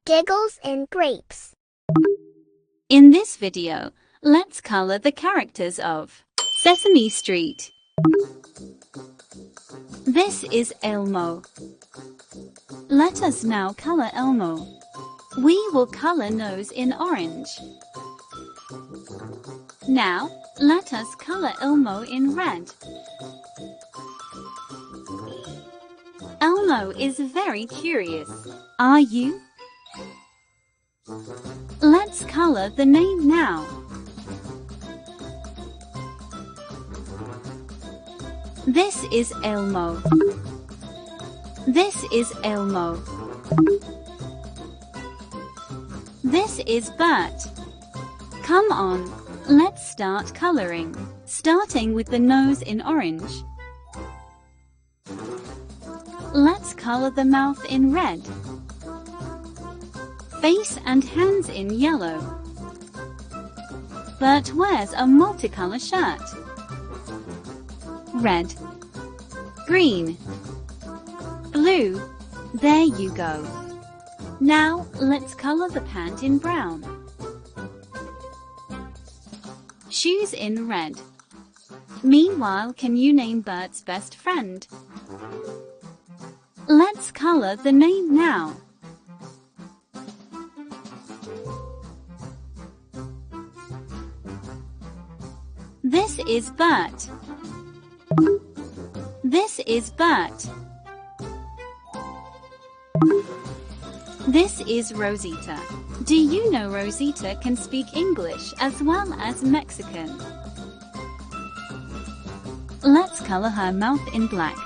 Giggles and grapes. In this video, let's color the characters of Sesame Street. This is Elmo. Let us now color Elmo. We will color nose in orange. Now, let us color Elmo in red. Elmo is very curious. Are you? Let's color the name now. This is Elmo. This is Elmo. This is Bert. Come on, let's start coloring, starting with the nose in orange. Let's color the mouth in red. Face and hands in yellow. Bert wears a multicolor shirt. Red, green, blue. There you go. Now, let's color the pant in brown. Shoes in red. Meanwhile, can you name Bert's best friend? Let's color the name now. This is Bert. This is Bert. This is Rosita. Do you know Rosita can speak English as well as Mexican? Let's color her mouth in black.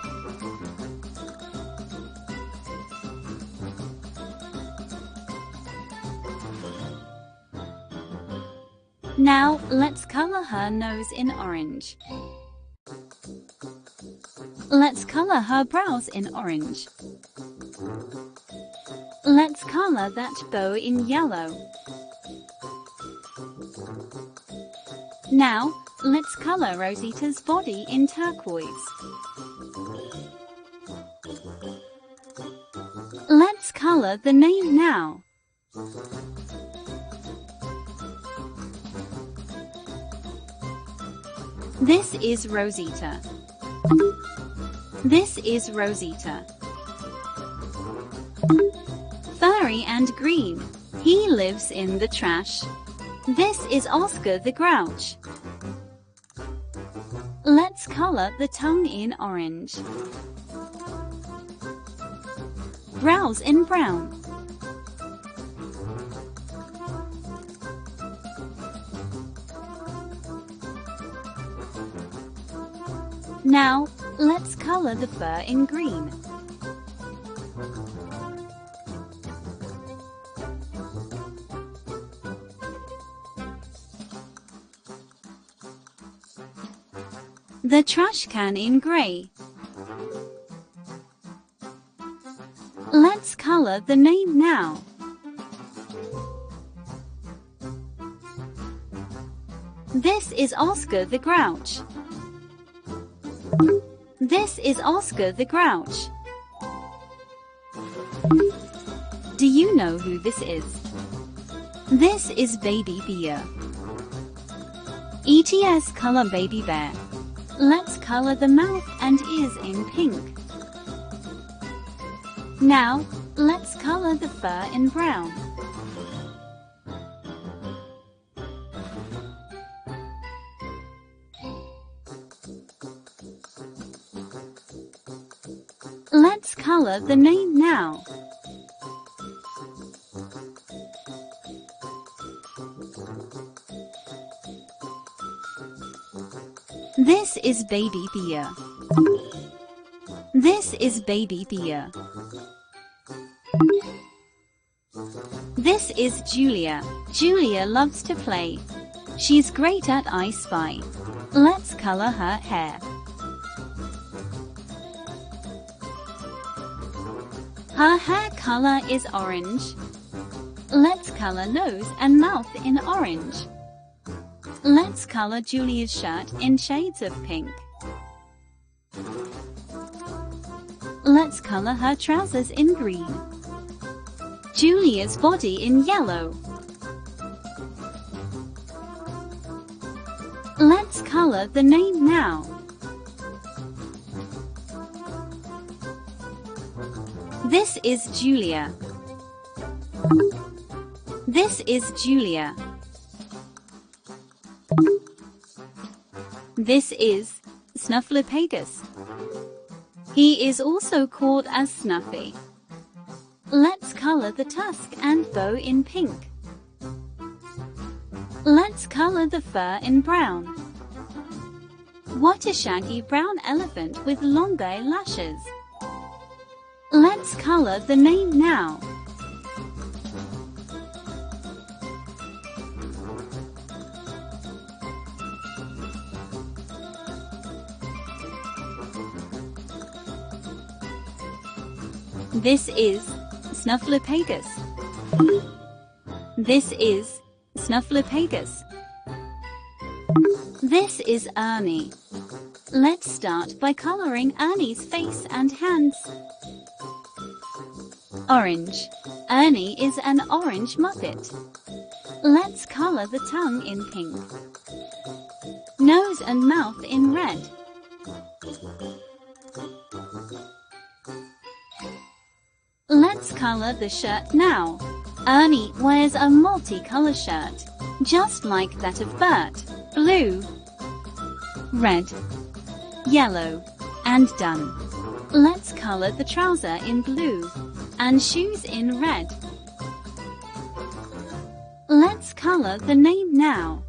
Now, let's color her nose in orange. Let's color her brows in orange. Let's color that bow in yellow. Now, let's color Rosita's body in turquoise. Let's color the name now. This is Rosita. This is Rosita. Furry and green. He lives in the trash. This is Oscar the Grouch. Let's color the tongue in orange. Brows in brown. Now, let's color the fur in green. The trash can in gray. Let's color the name now. This is Oscar the Grouch. This is Oscar the Grouch. Do you know who this is? This is Baby Bear. ETS color Baby Bear. Let's color the mouth and ears in pink. Now, let's color the fur in brown. Let's color the name now. This is Baby Bear. This is Baby Bear. This is Julia. Julia loves to play. She's great at I Spy. Let's color her hair. Her hair color is orange. Let's color nose and mouth in orange. Let's color Julia's shirt in shades of pink. Let's color her trousers in green. Julia's body in yellow. Let's color the name now. This is Julia. This is Julia. This is Snuffleupagus. He is also called as Snuffy. Let's color the tusk and bow in pink. Let's color the fur in brown. What a shaggy brown elephant with long eyelashes. Let's color the name now. This is Snuffleupagus. This is Snuffleupagus. This is Ernie. Let's start by coloring Ernie's face and hands. Orange. Ernie is an orange Muppet. Let's color the tongue in pink. Nose and mouth in red. Let's color the shirt now. Ernie wears a multicolor shirt, just like that of Bert. Blue, red, yellow, and done. Let's color the trouser in blue and shoes in red. Let's color the name now.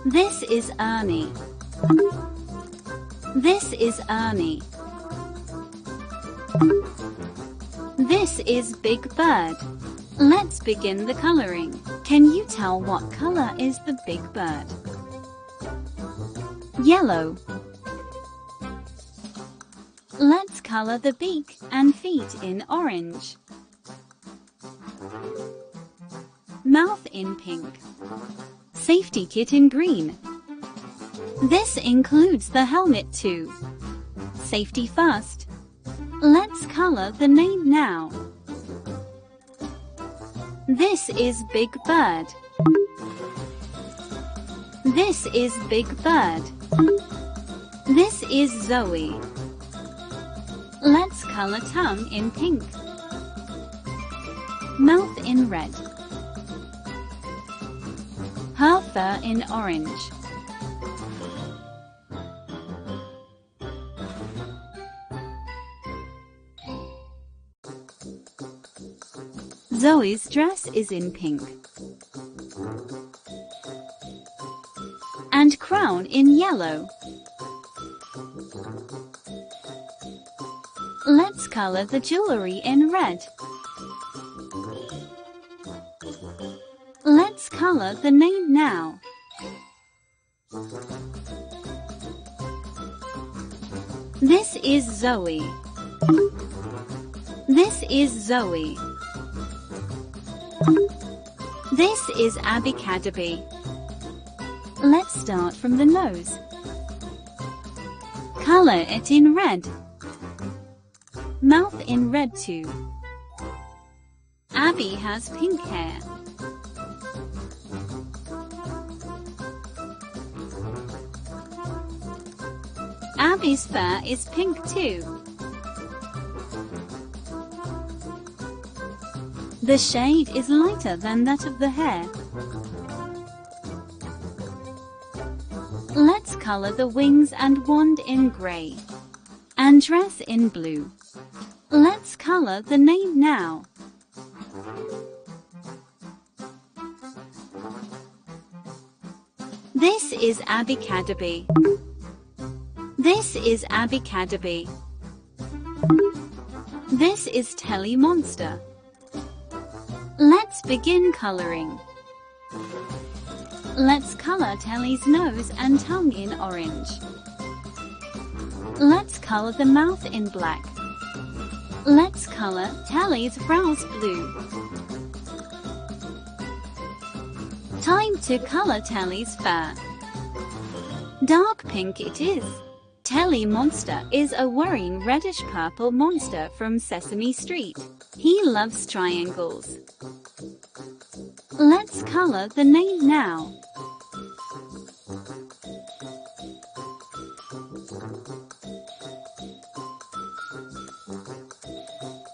This is Ernie. This is Ernie. This is Big Bird. Let's begin the coloring. Can you tell what color is the big bird? Yellow. Let's color the beak and feet in orange. Mouth in pink. Safety kit in green. This includes the helmet too. Safety first. Let's color the name now. This is Big Bird. This is Big Bird. This is Zoe. Let's color tongue in pink. Mouth in red. Her fur in orange. Zoe's dress is in pink. And crown in yellow. Let's color the jewelry in red. Let's color the name now. This is Zoe. This is Zoe. This is Cadabby. Let's start from the nose. Color it in red. Mouth in red too. Abby has pink hair. Abby's fur is pink too. The shade is lighter than that of the hair. Let's color the wings and wand in gray and dress in blue. Let's color the name now. This is Cadabby. This is Cadabby. This is Telly Monster. Let's begin coloring. Let's color Telly's nose and tongue in orange. Let's color the mouth in black. Let's color Telly's brows blue. Time to color Telly's fur. Dark pink it is. Telly Monster is a worrying reddish-purple monster from Sesame Street. He loves triangles. Let's color the name now.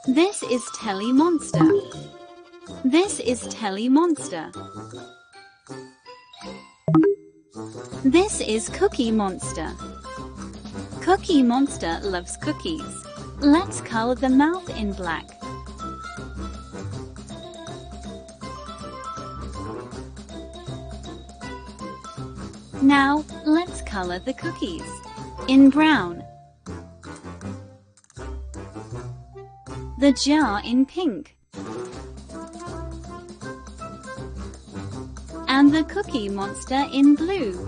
This is Telly Monster. This is Telly Monster. This is Cookie Monster. Cookie Monster loves cookies. Let's color the mouth in black. Now, let's color the cookies in brown. The jar in pink. And the Cookie Monster in blue.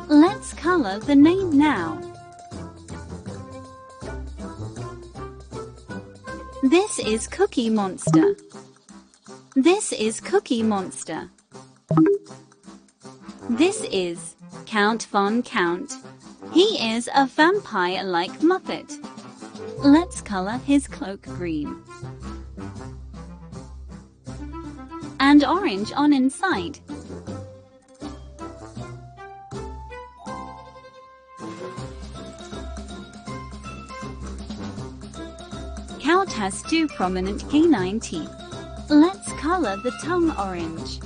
Let's color the name now. This is Cookie Monster. This is Cookie Monster. This is Count Von Count. He is a vampire-like Muppet. Let's color his cloak green and orange on inside. Count has two prominent canine teeth. Let's color the tongue orange.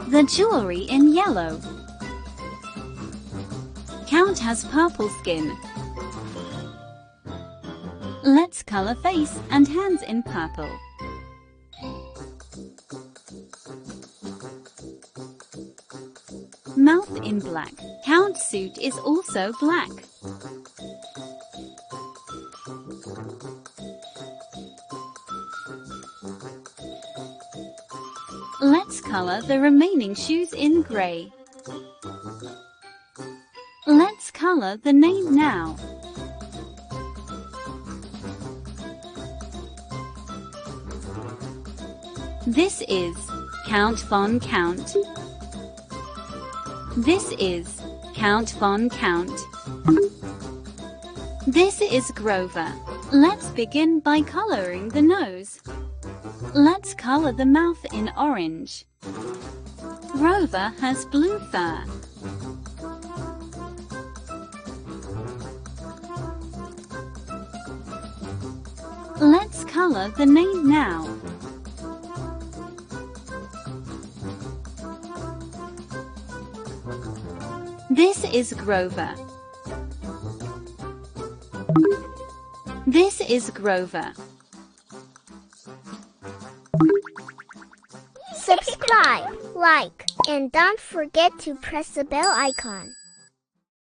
The jewelry in yellow. Count has purple skin. Let's color face and hands in purple. Mouth in black. Count's suit is also black. Let's color the remaining shoes in gray. Let's color the name now. This is Count Von Count. This is Count Von Count. This is Grover. Let's begin by coloring the nose. Let's color the mouth in orange. Grover has blue fur. Let's color the name now. This is Grover. This is Grover. Subscribe, like, and don't forget to press the bell icon.